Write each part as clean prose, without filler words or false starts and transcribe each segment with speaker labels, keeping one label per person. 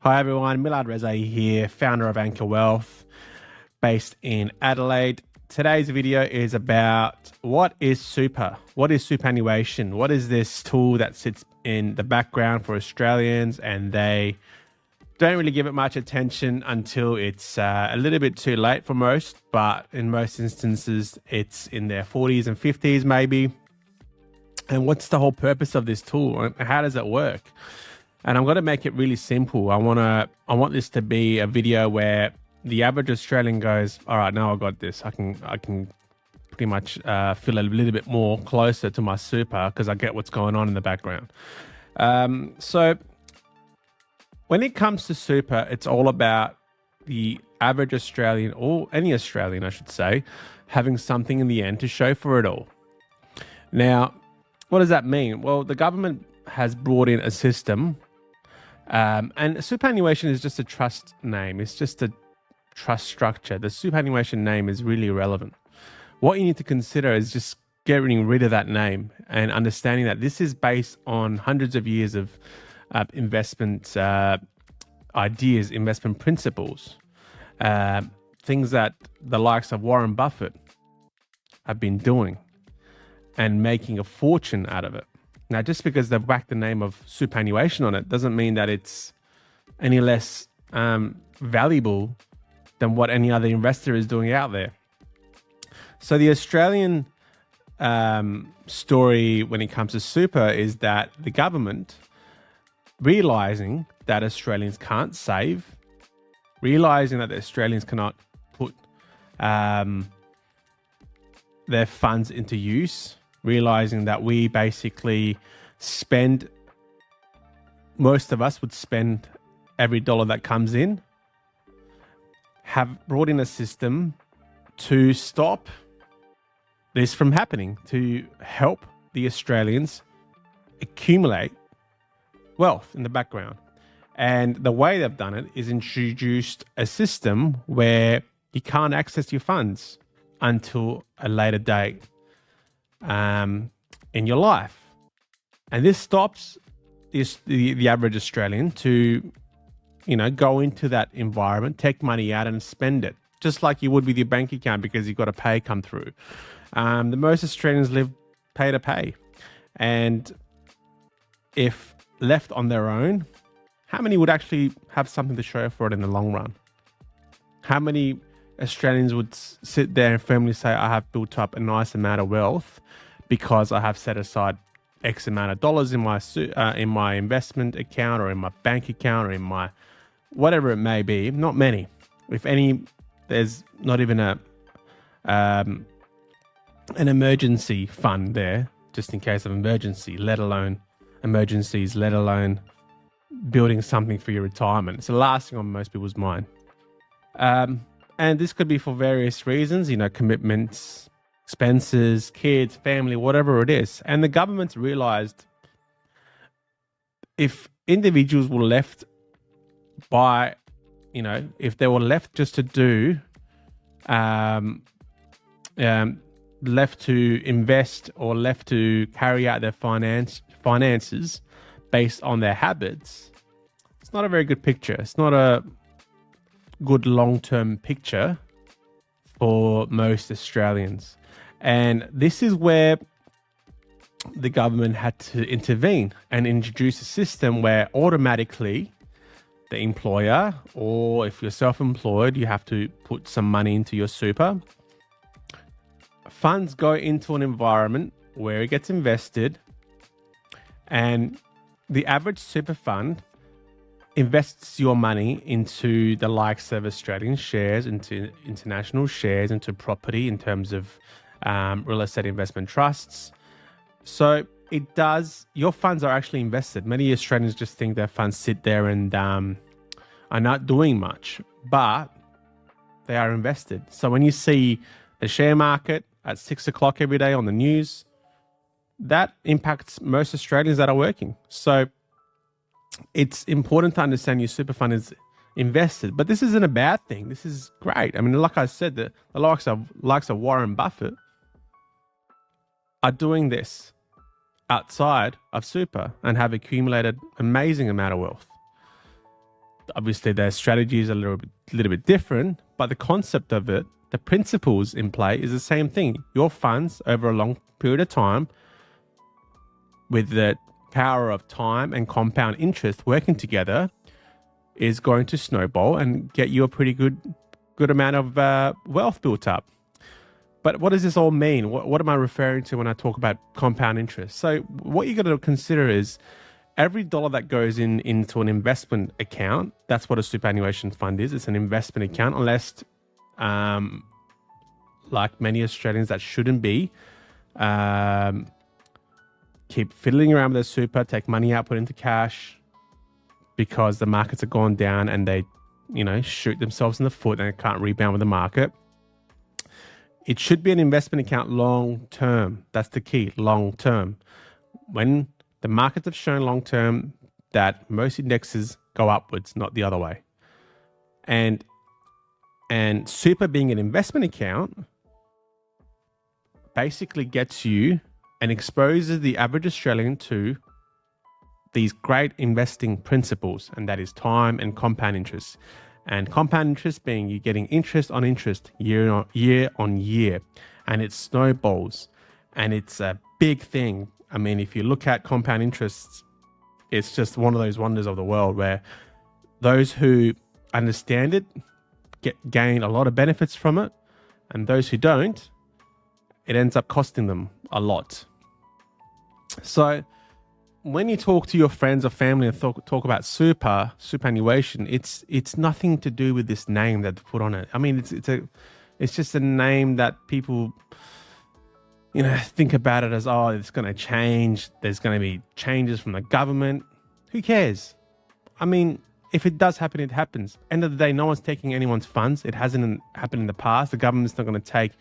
Speaker 1: Hi everyone, Millard Reza here, founder of Anchor Wealth, based in Adelaide. Today's video is about what is super? What is superannuation? What is this tool that sits in the background for Australians and they don't really give it much attention until it's a little bit too late for most, but in most instances it's in their 40s and 50s maybe. And what's the whole purpose of this tool? How does it work? And I'm going to make it really simple. I want this to be a video where the average Australian goes, all right, now I got this. I can pretty much feel a little bit more closer to my super because I get what's going on in the background. So when it comes to super, it's all about the average Australian, or any Australian, I should say, having something in the end to show for it all. Now, what does that mean? Well, the government has brought in a system. And superannuation is just a trust name. It's just a trust structure. The superannuation name is really irrelevant. What you need to consider is just getting rid of that name and understanding that this is based on hundreds of years of investment ideas, investment principles, things that the likes of Warren Buffett have been doing and making a fortune out of it. Now, just because they've whacked the name of superannuation on it doesn't mean that it's any less valuable than what any other investor is doing out there. So the Australian story when it comes to super is that the government, realizing that Australians can't save, realizing that the Australians cannot put their funds into use, realizing that we basically most of us would spend every dollar that comes in, have brought in a system to stop this from happening, to help the Australians accumulate wealth in the background. And the way they've done it is introduced a system where you can't access your funds until a later date in your life. And this stops the average Australian to, go into that environment, take money out and spend it, just like you would with your bank account because you've got a pay come through. The most Australians live pay to pay. And if left on their own, how many would actually have something to show for it in the long run? How many Australians would sit there and firmly say, I have built up a nice amount of wealth because I have set aside X amount of dollars in my investment account or in my bank account or in my whatever it may be? Not many. If any, there's not even an emergency fund there, just in case of emergency, let alone emergencies, let alone building something for your retirement. It's the last thing on most people's mind. And this could be for various reasons, commitments, expenses, kids, family, whatever it is. And the government's realized if individuals were left if they were left just to do, left to invest or left to carry out their finances based on their habits, it's not a very good picture. It's not a good long-term picture for most Australians. And this is where the government had to intervene and introduce a system where automatically the employer, or if you're self-employed, you have to put some money into your super. Funds go into an environment where it gets invested, and the average super fund invests your money into the likes of Australian shares, into international shares, into property in terms of real estate investment trusts. So it does, your funds are actually invested. Many Australians just think their funds sit there and are not doing much, but they are invested. So when you see the share market at 6 o'clock every day on the news, that impacts most Australians that are working. So it's important to understand your super fund is invested, but this isn't a bad thing. This is great. I mean, like I said, the likes of Warren Buffett are doing this outside of super and have accumulated amazing amount of wealth. Obviously, their strategy is a little bit different, but the concept of it, the principles in play is the same thing. Your funds over a long period of time, with the power of time and compound interest working together, is going to snowball and get you a pretty good amount of wealth built up. But what does this all mean? What am I referring to when I talk about compound interest? So what you got to consider is every dollar that goes into an investment account, that's what a superannuation fund is. It's an investment account, unless, like many Australians that shouldn't be, keep fiddling around with their super, take money out, put into cash because the markets have gone down and they, shoot themselves in the foot and they can't rebound with the market. It should be an investment account long term. That's the key, long term. When the markets have shown long term that most indexes go upwards, not the other way. And super being an investment account basically gets you and exposes the average Australian to these great investing principles, and that is time and compound interest. And compound interest being you getting interest on interest year on year, and it snowballs, and it's a big thing. I mean, if you look at compound interests, it's just one of those wonders of the world where those who understand it gain a lot of benefits from it, and those who don't, it ends up costing them a lot. So when you talk to your friends or family and talk about superannuation, it's nothing to do with this name that they put on it. I mean, it's just a name that people, think about it as, oh, it's going to change. There's going to be changes from the government. Who cares? I mean, if it does happen, it happens. End of the day, no one's taking anyone's funds. It hasn't happened in the past. The government's not going to take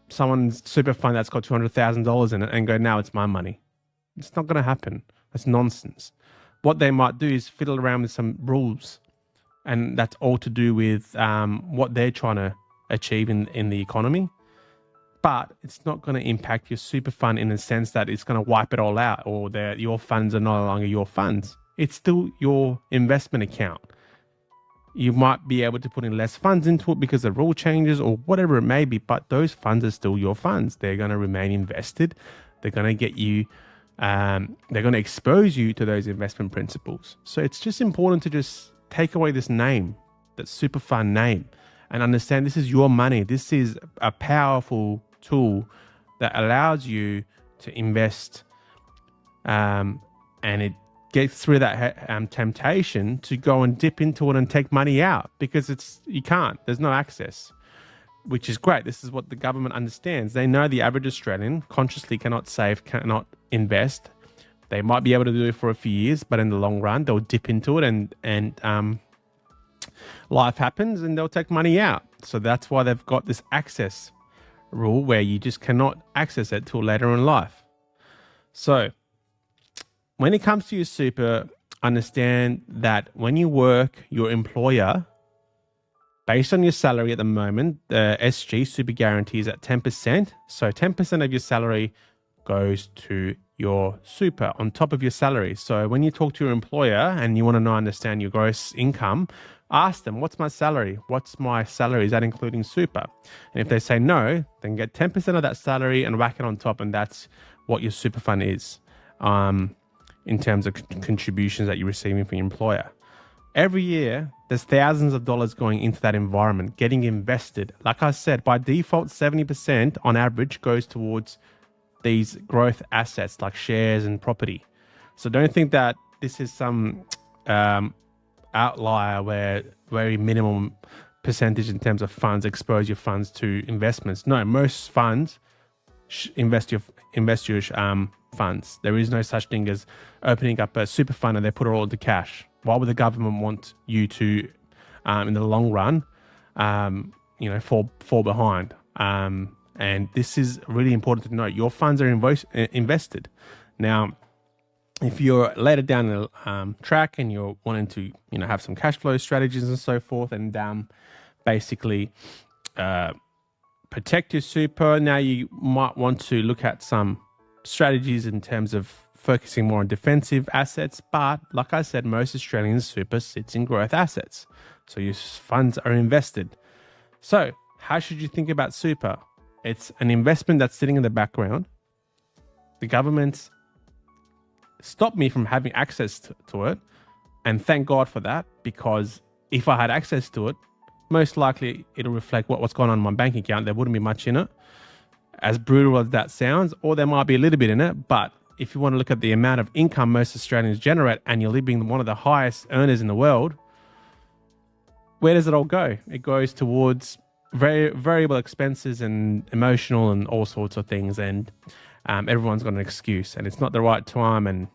Speaker 1: someone's super fund that's got $200,000 in it and go, now it's my money. It's not going to happen. That's nonsense. What they might do is fiddle around with some rules, and that's all to do with what they're trying to achieve in the economy. But it's not going to impact your super fund in the sense that it's going to wipe it all out, or your funds are no longer your funds. It's still your investment account. You might be able to put in less funds into it because of rule changes or whatever it may be, but those funds are still your funds. They're going to remain invested. They're going to get you they're going to expose you to those investment principles. So it's just important to just take away this name, that super fund name, and understand this is your money. This is a powerful tool that allows you to invest, and it gets through that temptation to go and dip into it and take money out, because you can't. There's no access, which is great. This is what the government understands. They know the average Australian consciously cannot save, cannot invest. They might be able to do it for a few years, but in the long run, they'll dip into it and life happens and they'll take money out. So that's why they've got this access rule where you just cannot access it till later in life. So when it comes to your super, understand that when you work, your employer, based on your salary at the moment, the SG super guarantee is at 10%. So 10% of your salary goes to your super on top of your salary. So when you talk to your employer and you want to understand your gross income, ask them, what's my salary? What's my salary? Is that including super? And if they say no, then get 10% of that salary and whack it on top. And that's what your super fund is in terms of contributions that you're receiving from your employer. Every year, there's thousands of dollars going into that environment, getting invested. Like I said, by default, 70% on average goes towards these growth assets like shares and property. So don't think that this is some outlier where very minimum percentage in terms of funds expose your funds to investments. No, most funds invest your funds. There is no such thing as opening up a super fund and they put it all into cash. Why would the government want you to, in the long run, fall behind? And this is really important to note. Your funds are invested. Now, if you're later down the track and you're wanting to, have some cash flow strategies and so forth, and basically protect your super, now you might want to look at some strategies in terms of focusing more on defensive assets. But like I said, most Australians' super sits in growth assets. So your funds are invested. So how should you think about super? It's an investment that's sitting in the background. The government's stopped me from having access to it. And thank God for that, because if I had access to it, most likely it'll reflect what's going on in my bank account. There wouldn't be much in it, as brutal as that sounds, or there might be a little bit in it. But if you want to look at the amount of income most Australians generate, and you're being one of the highest earners in the world, where does it all go? It goes towards variable expenses and emotional and all sorts of things. And everyone's got an excuse, and it's not the right time. And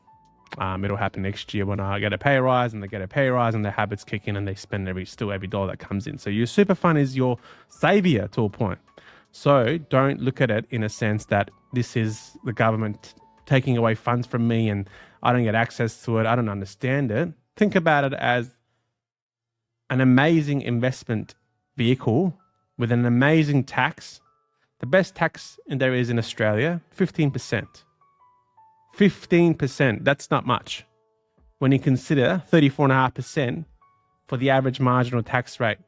Speaker 1: it'll happen next year when I get a pay rise, and they get a pay rise, and their habits kick in, and they spend every dollar that comes in. So your super fund is your savior to a point. So don't look at it in a sense that this is the government taking away funds from me and I don't get access to it. I don't understand it. Think about it as an amazing investment vehicle with an amazing tax. The best tax there is in Australia, 15%. 15%, that's not much. When you consider 34.5% for the average marginal tax rate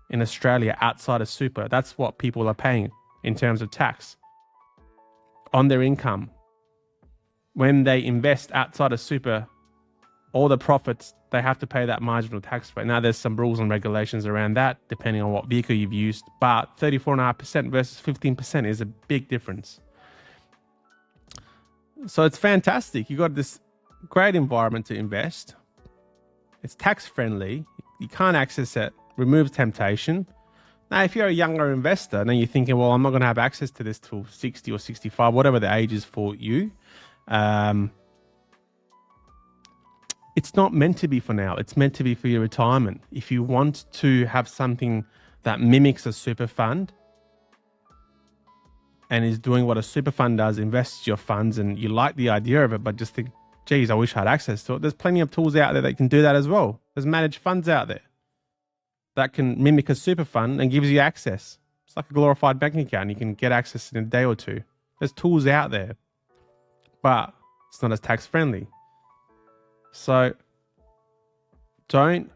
Speaker 1: in Australia outside of super, that's what people are paying in terms of tax on their income. When they invest outside of super, all the profits, they have to pay that marginal tax rate. Now, there's some rules and regulations around that, depending on what vehicle you've used, but 34.5% versus 15% is a big difference. So it's fantastic. You've got this great environment to invest. It's tax friendly. You can't access it. Removes temptation. Now, if you're a younger investor, then you're thinking, well, I'm not going to have access to this till 60 or 65, whatever the age is for you. It's not meant to be for now. It's meant to be for your retirement. If you want to have something that mimics a super fund and is doing what a super fund does, invests your funds, and you like the idea of it, but just think, geez, I wish I had access to it. There's plenty of tools out there that can do that as well. There's managed funds out there that can mimic a super fund and gives you access. It's like a glorified bank account. You can get access in a day or two. There's tools out there, but it's not as tax friendly. So don't,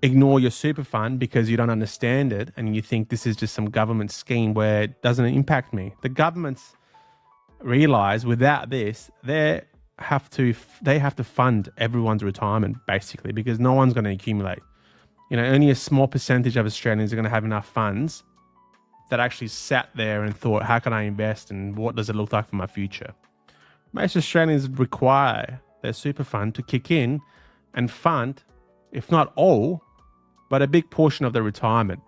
Speaker 1: ignore your super fund because you don't understand it and you think this is just some government scheme where it doesn't impact me. The governments realize without this, they have to fund everyone's retirement basically, because no one's going to accumulate. Only a small percentage of Australians are going to have enough funds that actually sat there and thought, how can I invest and what does it look like for my future? Most Australians require their super fund to kick in and fund, if not all, but a big portion of their retirement.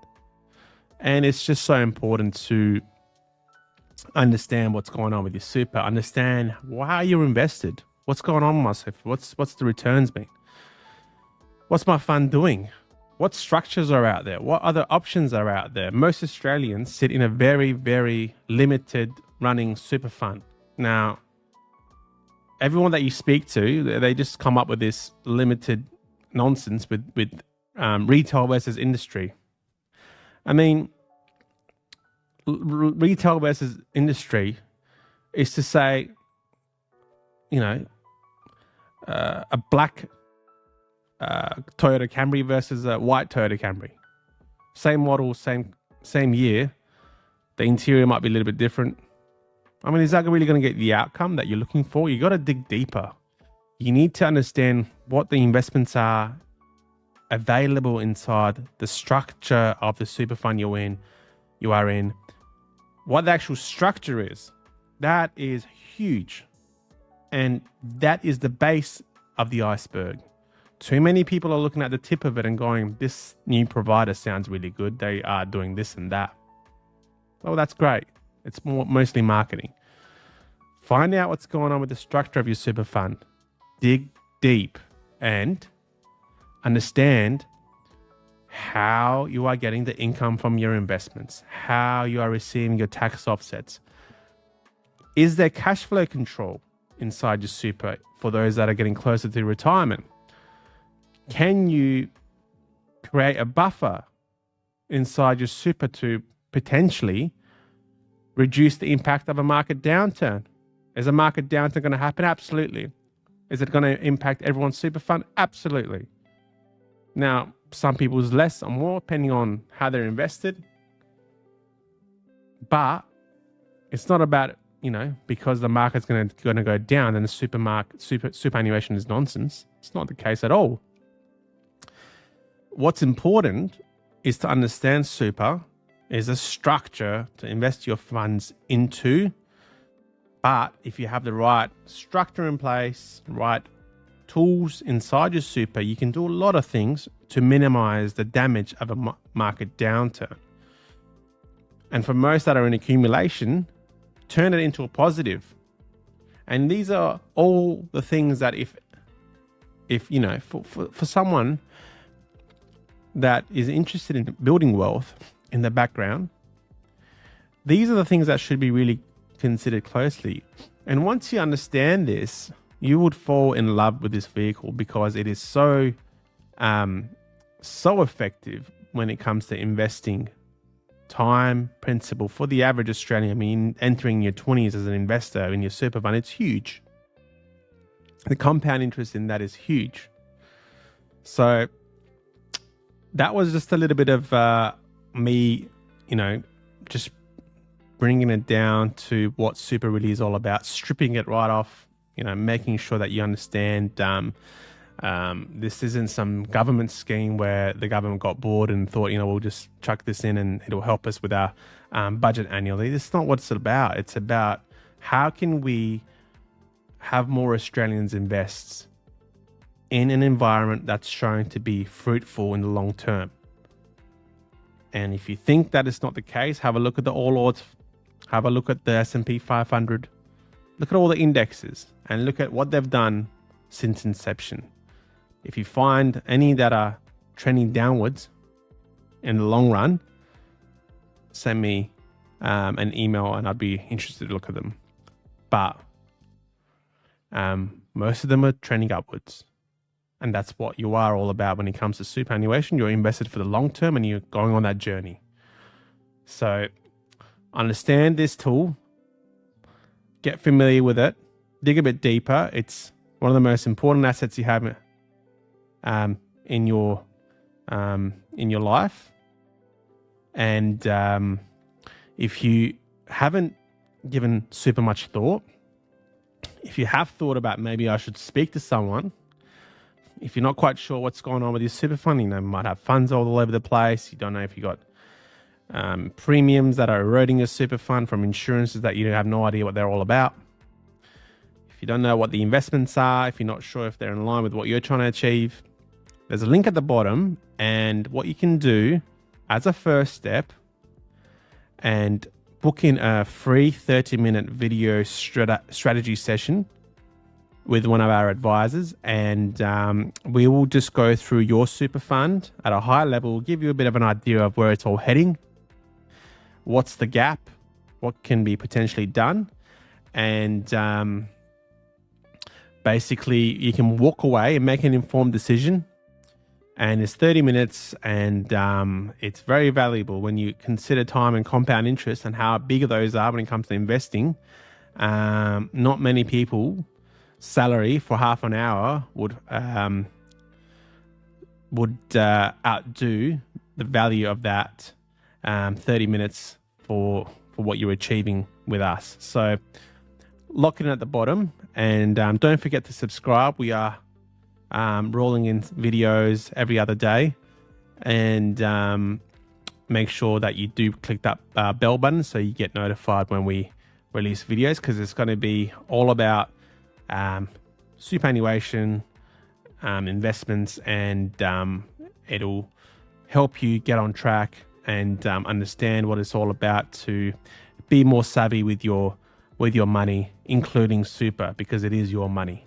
Speaker 1: And it's just so important to understand what's going on with your super, understand why you're invested, what's going on with myself, what's the returns been, what's my fund doing, what structures are out there, what other options are out there. Most Australians sit in a very, very limited running super fund. Now, everyone that you speak to, they just come up with this limited nonsense with retail versus industry. I mean, retail versus industry is to say, a black Toyota Camry versus a white Toyota Camry. Same model, same year. The interior might be a little bit different. I mean, is that really going to get the outcome that you're looking for? You got to dig deeper. You need to understand what the investments are available inside the structure of the super fund you are in, what the actual structure is. That is huge. And that is the base of the iceberg. Too many people are looking at the tip of it and going, this new provider sounds really good. They are doing this and that. Well, that's great. It's mostly marketing. Find out what's going on with the structure of your super fund. Dig deep and understand how you are getting the income from your investments, how you are receiving your tax offsets. Is there cash flow control inside your super for those that are getting closer to retirement? Can you create a buffer inside your super to potentially reduce the impact of a market downturn? Is a market downturn going to happen? Absolutely. Is it going to impact everyone's super fund? Absolutely. Now, some people's less or more, depending on how they're invested. But it's not about, because the market's going to go down, then the superannuation is nonsense. It's not the case at all. What's important is to understand super is a structure to invest your funds into. But if you have the right structure in place, right tools inside your super, you can do a lot of things to minimize the damage of a market downturn. And for most that are in accumulation, turn it into a positive. And these are all the things that if for someone that is interested in building wealth in the background, these are the things that should be really considered closely. And once you understand this, you would fall in love with this vehicle because it is so effective when it comes to investing time, principle for the average Australian. I mean, entering your 20s as an investor in your super fund, it's huge. The compound interest in that is huge. So that was just a little bit of me, just bringing it down to what super really is all about, stripping it right off, making sure that you understand this isn't some government scheme where the government got bored and thought, we'll just chuck this in and it'll help us with our budget annually. This is not what it's about. It's about how can we have more Australians invest in an environment that's shown to be fruitful in the long term. And if you think that is not the case, have a look at the All Ords, have a look at the S&P 500, look at all the indexes and look at what they've done since inception. If you find any that are trending downwards in the long run, send me an email and I'd be interested to look at them. But most of them are trending upwards. And that's what you are all about when it comes to superannuation. You're invested for the long term and you're going on that journey. So understand this tool, get familiar with it, dig a bit deeper. It's one of the most important assets you have in your life. And if you haven't given super much thought, if you have thought about maybe I should speak to someone, if you're not quite sure what's going on with your super fund, you might have funds all over the place. You don't know if you got premiums that are eroding your super fund from insurances that you have no idea what they're all about. If you don't know what the investments are, if you're not sure if they're in line with what you're trying to achieve, there's a link at the bottom. And what you can do as a first step and book in a free 30-minute video strategy session with one of our advisors, and we will just go through your super fund at a high level, give you a bit of an idea of where it's all heading, what's the gap, what can be potentially done, and basically you can walk away and make an informed decision. And it's 30 minutes, and it's very valuable when you consider time and compound interest and how big those are when it comes to investing. Not many people salary for half an hour would outdo the value of that 30 minutes for what you're achieving with us. So lock it in at the bottom, and don't forget to subscribe. We are rolling in videos every other day, and make sure that you do click that bell button so you get notified when we release videos, because it's going to be all about superannuation, investments, and it'll help you get on track and understand what it's all about to be more savvy with your money, including super, because it is your money.